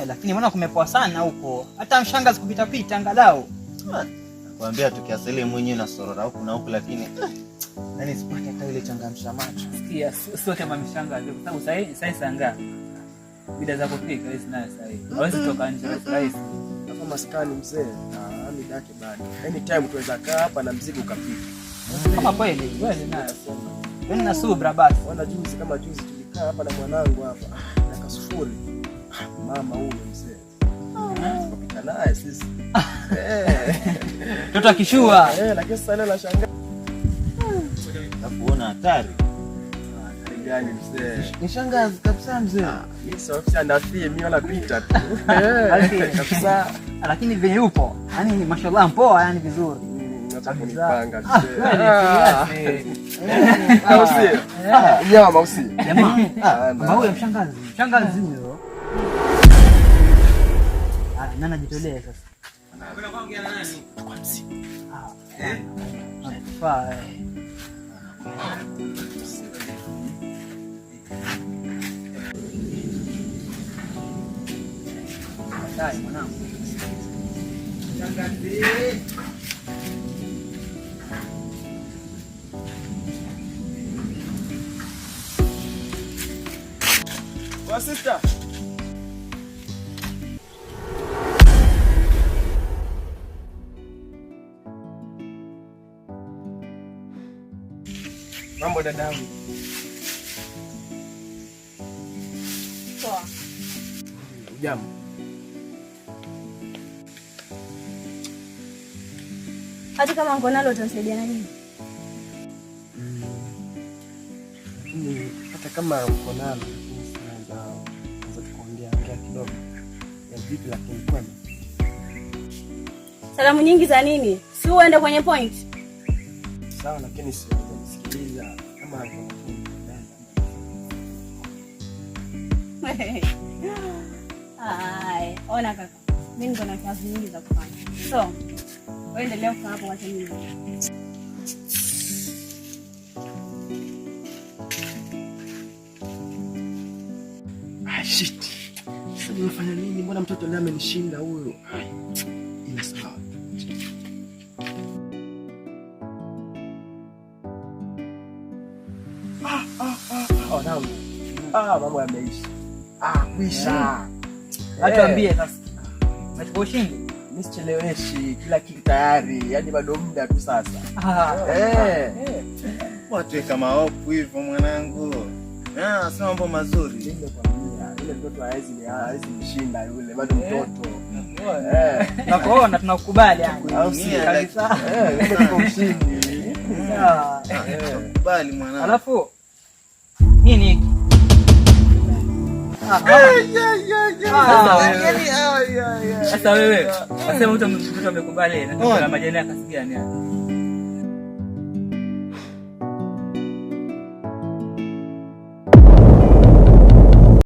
Lakini mbona kumepoa sana huko? Hata mshangazi kupita pita angalau. Nakwambia tukiasili mwenyewe na sorora huku na huku, lakini nani sipati hata ile changamsha macho. Sikia, sio kama mshangazi kwa sababu sasa sanga. Bida za kupika hizi nayo sasa hivi. Hawezi toka nje rahisi. Kama maskani mzee na ami yake bado. Anytime tuweza kaa hapa na mzigo ukapika. Kama kweli, wewe nayo sema. Wewe na subra basi. Wana juzi kama juzi tulikaa hapa na mwanangu hapa. Na kasufuri. Mama huyo mzee. Kupika naye sisi. Mtoto akishua. Lakini sasa leo nashangaa. Nakuona hatari. Gani mzee? Ni shangazi kabisa mzee. Mimi sio ndafie mimi wala pita tu. Kabisa. Lakini vile yupo, yani mashallah mpoa, yani vizuri. Nataka kunipanga mzee. Mausi. Ya mausi. Jamaa huyo mshangazi. Mshangazi huyo. Nani ajitolee sasa? Kuna kuongea na nani? Kwa msi. Faa. Dai mwanangu. Shangazi. Kwa sister. Mambo dadangu. Poa. Ujambo. Hata kama uko nalo utasaidia na nini? Lakini hata kama uko nalo tunaweza tukaongea kidogo. Ya vipi lakini kwema? Salamu nyingi za nini? Si uende kwenye point. Sawa, lakini siwezi kusikiliza kama hapo. Ai, ona kaka. Mimi niko na kazi nyingi za kufanya. So, wewe endelea kukaa hapo wacha mimi. Shit. Sasa nimefanya nini? Mbona mtoto naye amenishinda huyo? Ina sawa. Mambo yameisha. Kwisha. Atuambie sasa. Unachukua ushindi? Nisicheleweshi, kila kitu tayari. Yaani bado muda tu sasa. Watu kama hofu hivyo mwanangu. Sema mambo mazuri. Nimekwambia, yule mtoto hawezi nishinda yule, bado mtoto. Nakuona tunakubali yani. Au si kabisa? Yule tuko ushindi. Kubali mwanangu. Alafu nini hiki? Sasa wewe, nasema mtu amekubali na majani ya kasi gani yani?